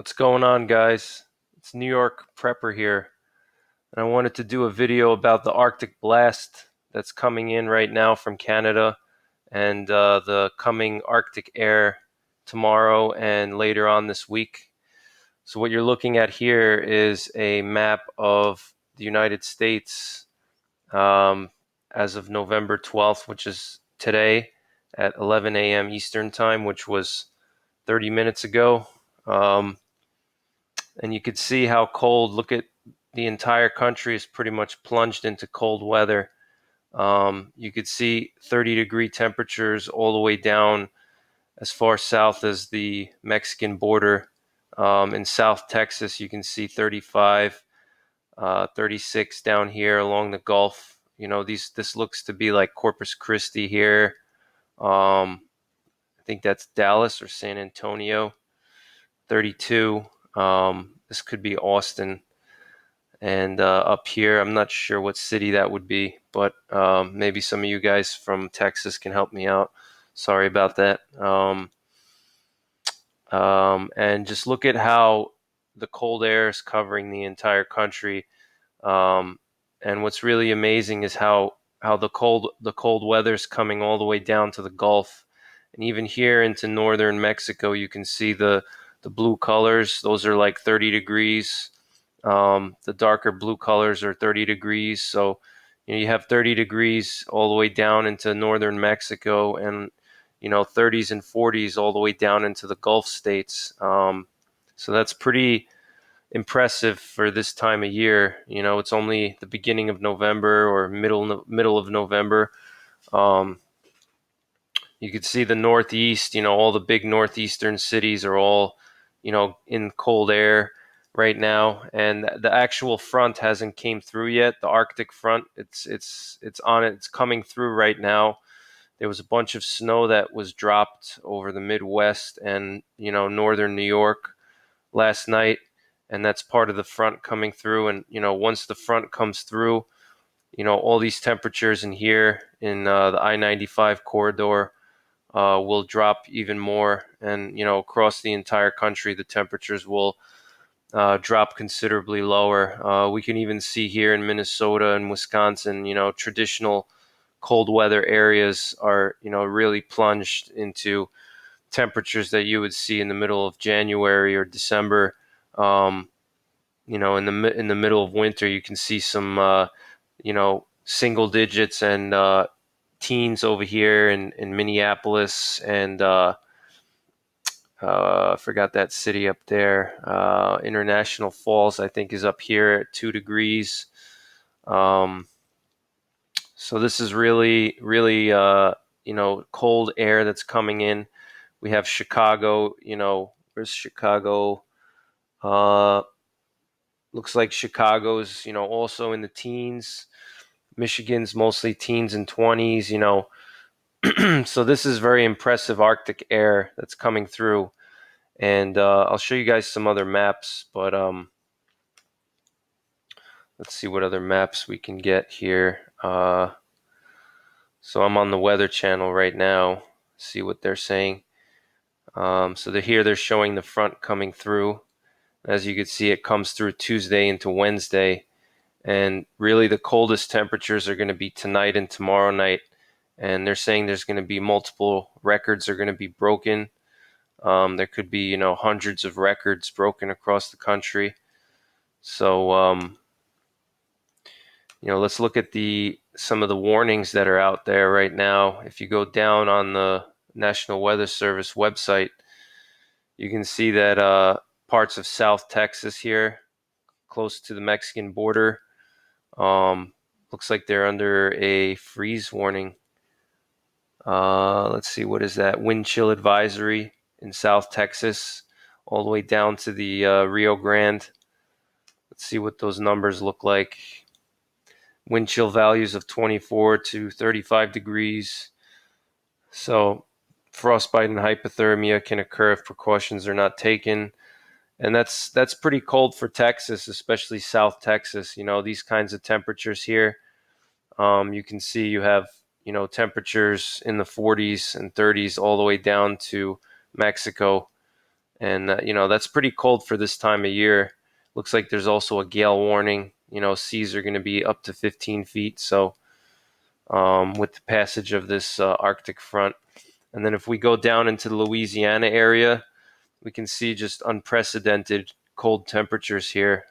What's going on, guys? It's New York Prepper here, and I wanted to do a video about the Arctic blast that's coming in right now from Canada and the coming Arctic air tomorrow and later on this week. So, what you're looking at here is a map of the United States um, as of November 12th, which is today at 11 a.m. Eastern Time, which was 30 minutes ago. And you could see how cold. Look at the entire country is pretty much plunged into cold weather. You could see 30-degree temperatures all the way down as far south as the Mexican border. In South Texas, you can see 35, 36 down here along the Gulf. This looks to be like Corpus Christi here. I think that's Dallas or San Antonio. 32. This could be Austin. And up here, I'm not sure what city that would be, but maybe some of you guys from Texas can help me out. Sorry about that. And just look at how the cold air is covering the entire country. Um, and what's really amazing is how the cold weather is coming all the way down to the Gulf, and even here into northern Mexico. You can see the blue colors; those are like 30 degrees. The darker blue colors are 30 degrees. So, you have 30 degrees all the way down into northern Mexico, and 30s and 40s all the way down into the Gulf states. So that's pretty impressive for this time of year. It's only the beginning of November or middle of November. Um, you could see the Northeast. All the big northeastern cities are all in cold air right now, and the actual front hasn't came through yet. The Arctic front, it's on it. It's coming through right now. There was a bunch of snow that was dropped over the Midwest and northern New York last night, and that's part of the front coming through. And once the front comes through, all these temperatures in here in the I-95 corridor will drop even more, and across the entire country, the temperatures will drop considerably lower. We can even see here in Minnesota and Wisconsin, traditional cold weather areas are really plunged into temperatures that you would see in the middle of January or December. Um, in the middle of winter, you can see some single digits and teens over here in Minneapolis, and I forgot that city up there. International Falls, I think, is up here at 2 degrees. Um, so this is really, really, cold air that's coming in. We have Chicago. Where's Chicago? Uh, Looks like Chicago's, also in the teens. Michigan's mostly teens and 20s. So this is very impressive Arctic air that's coming through, and I'll show you guys some other maps. But let's see what other maps we can get here. So I'm on the Weather Channel right now. See what they're saying. So they're showing the front coming through. As you can see, it comes through Tuesday into Wednesday, and really the coldest temperatures are going to be tonight and tomorrow night. And they're saying there's going to be multiple records are going to be broken. There could be hundreds of records broken across the country. So let's look at the some of the warnings that are out there right now. If you go down on the National Weather Service website, you can see that parts of South Texas here, close to the Mexican border, um, looks like they're under a freeze warning. Let's see, what is that? Wind chill advisory in South Texas, all the way down to the Rio Grande. Let's see what those numbers look like. Wind chill values of 24 to 35 degrees. So frostbite and hypothermia can occur if precautions are not taken. And that's pretty cold for Texas, especially South Texas. These kinds of temperatures here. You can see you have temperatures in the 40s and 30s all the way down to Mexico, and that's pretty cold for this time of year. Looks like there's also a gale warning. Seas are going to be up to 15 feet. So with the passage of this Arctic front, and then if we go down into the Louisiana area, we can see just unprecedented cold temperatures here.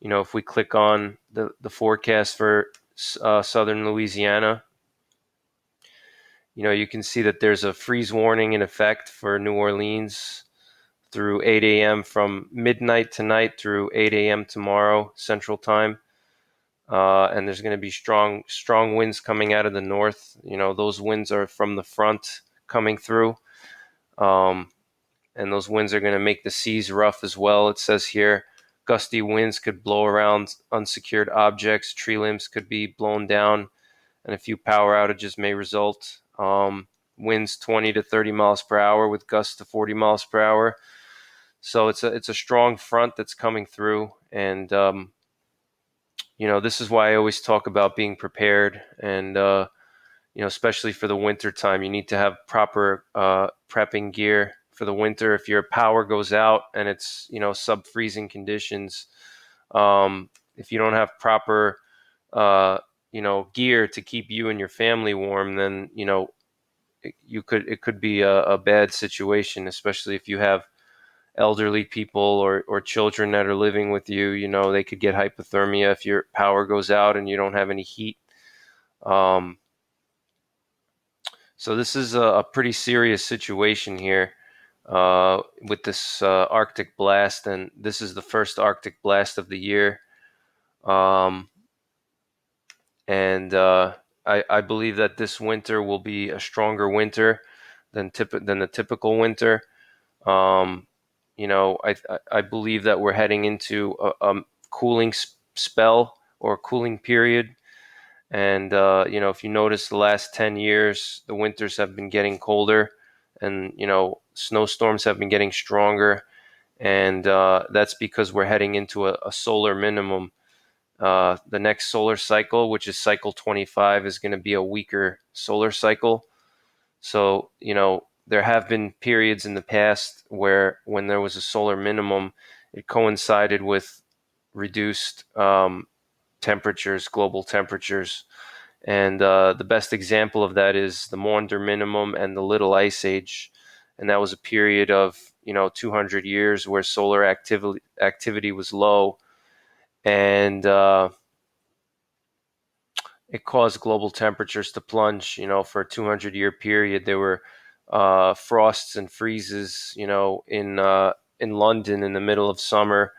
If we click on the forecast for southern Louisiana, you can see that there's a freeze warning in effect for New Orleans through 8 a.m. from midnight tonight through 8 a.m. tomorrow Central Time. And there's going to be strong winds coming out of the north. Those winds are from the front coming through. And those winds are going to make the seas rough as well. It says here, gusty winds could blow around unsecured objects. Tree limbs could be blown down, and a few power outages may result. Winds 20 to 30 miles per hour with gusts to 40 miles per hour. So it's a strong front that's coming through, and this is why I always talk about being prepared, and especially for the winter time, you need to have proper prepping gear for the winter. If your power goes out and it's sub-freezing conditions, if you don't have proper gear to keep you and your family warm, then it could be a bad situation, especially if you have elderly people or children that are living with you. They could get hypothermia if your power goes out and you don't have any heat. So this is a pretty serious situation here with this Arctic blast, and this is the first Arctic blast of the year. And I believe that this winter will be a stronger winter than the typical winter. I believe that we're heading into a cooling spell or cooling period. And, if you notice the last 10 years, the winters have been getting colder, and, snowstorms have been getting stronger. And that's because we're heading into a solar minimum. The next solar cycle, which is cycle 25, is going to be a weaker solar cycle. So, there have been periods in the past where when there was a solar minimum, it coincided with reduced temperatures, global temperatures. And the best example of that is the Maunder Minimum and the Little Ice Age. And that was a period of 200 years where solar activity was low, and it caused global temperatures to plunge. For a 200-year period, there were frosts and freezes. In London in the middle of summer.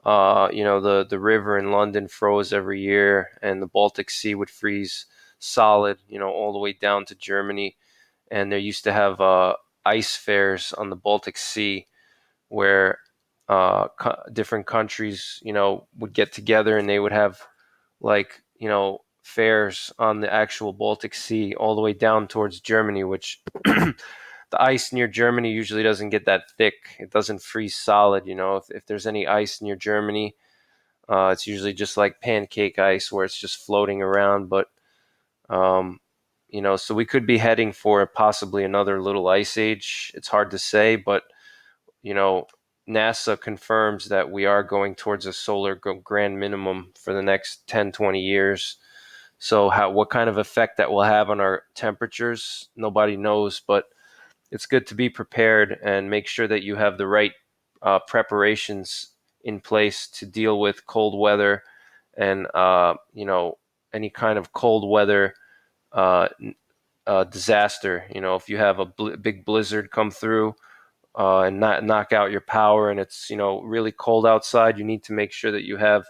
The river in London froze every year, and the Baltic Sea would freeze solid, all the way down to Germany. And they used to have ice fairs on the Baltic Sea where different countries, would get together, and they would have like, fairs on the actual Baltic Sea all the way down towards Germany, which the ice near Germany usually doesn't get that thick. It doesn't freeze solid. If there's any ice near Germany, it's usually just like pancake ice where it's just floating around. But, so we could be heading for possibly another little ice age. It's hard to say, but, NASA confirms that we are going towards a solar grand minimum for the next 10, 20 years. So what kind of effect that will have on our temperatures, nobody knows, but it's good to be prepared and make sure that you have the right preparations in place to deal with cold weather and any kind of cold weather disaster. If you have a big blizzard come through and knock out your power, and it's really cold outside, you need to make sure that you have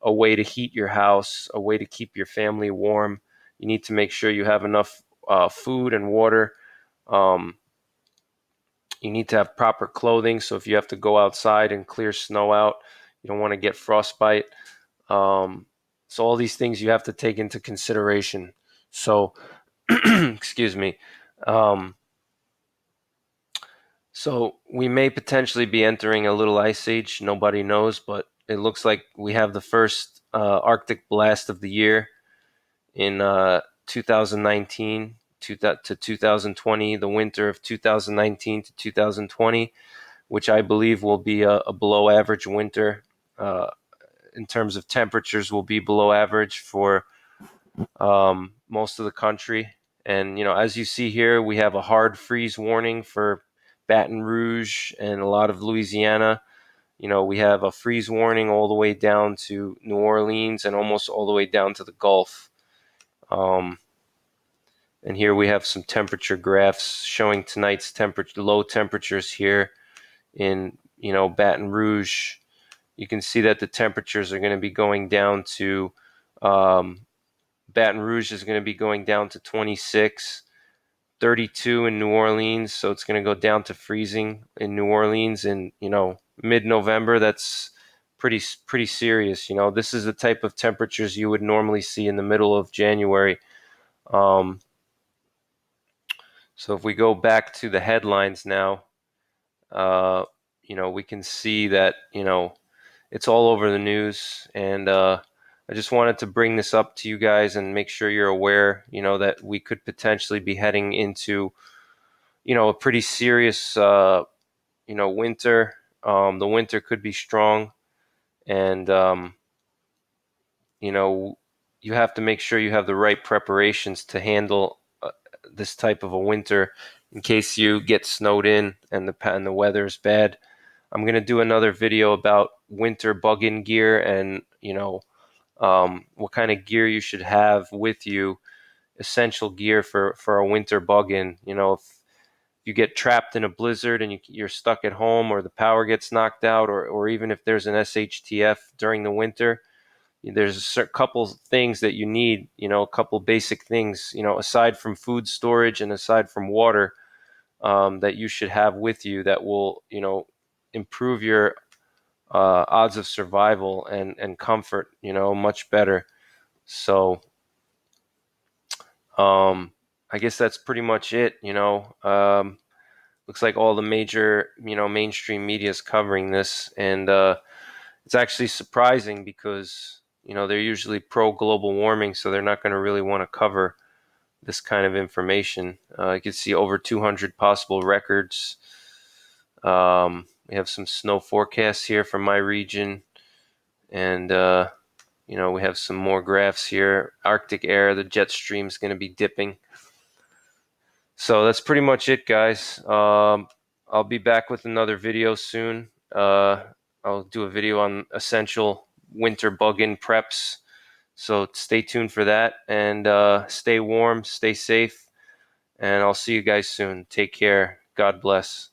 a way to heat your house, a way to keep your family warm. You need to make sure you have enough food and water. You need to have proper clothing, so if you have to go outside and clear snow out, you don't want to get frostbite. So all these things you have to take into consideration. So, excuse me. So we may potentially be entering a little ice age. Nobody knows, but it looks like we have the first Arctic blast of the year in 2019. to 2020, the winter of 2019 to 2020, which I believe will be a below average winter. In terms of temperatures, will be below average for most of the country. And as you see here, we have a hard freeze warning for Baton Rouge and a lot of Louisiana. We have a freeze warning all the way down to New Orleans and almost all the way down to the Gulf. And here we have some temperature graphs showing tonight's low temperatures here in Baton Rouge. You can see that the temperatures are going to be going down to Baton Rouge is going to be going down to 26, 32 in New Orleans, so it's going to go down to freezing in New Orleans in mid-November. That's pretty serious. This is the type of temperatures you would normally see in the middle of January. So if we go back to the headlines now, we can see that it's all over the news, and I just wanted to bring this up to you guys and make sure you're aware, that we could potentially be heading into, a pretty serious, winter. The winter could be strong, and you have to make sure you have the right preparations to handle this type of a winter in case you get snowed in and the weather is bad. I'm going to do another video about winter bug-in gear and what kind of gear you should have with you, essential gear for a winter bug-in. If you get trapped in a blizzard and you're stuck at home, or the power gets knocked out, or even if there's an SHTF during the winter, there's a couple things that you need, a couple basic things, aside from food storage and aside from water, that you should have with you that will, improve your odds of survival and comfort, much better. So, I guess that's pretty much it. Looks like all the major, mainstream media is covering this, and it's actually surprising because they're usually pro global warming, so they're not going to really want to cover this kind of information. You can see over 200 possible records. We have some snow forecasts here from my region, and we have some more graphs here. Arctic air, the jet stream is going to be dipping. So that's pretty much it, guys. I'll be back with another video soon. I'll do a video on essential winter bug-in preps. So stay tuned for that, and stay warm, stay safe, and I'll see you guys soon. Take care. God bless.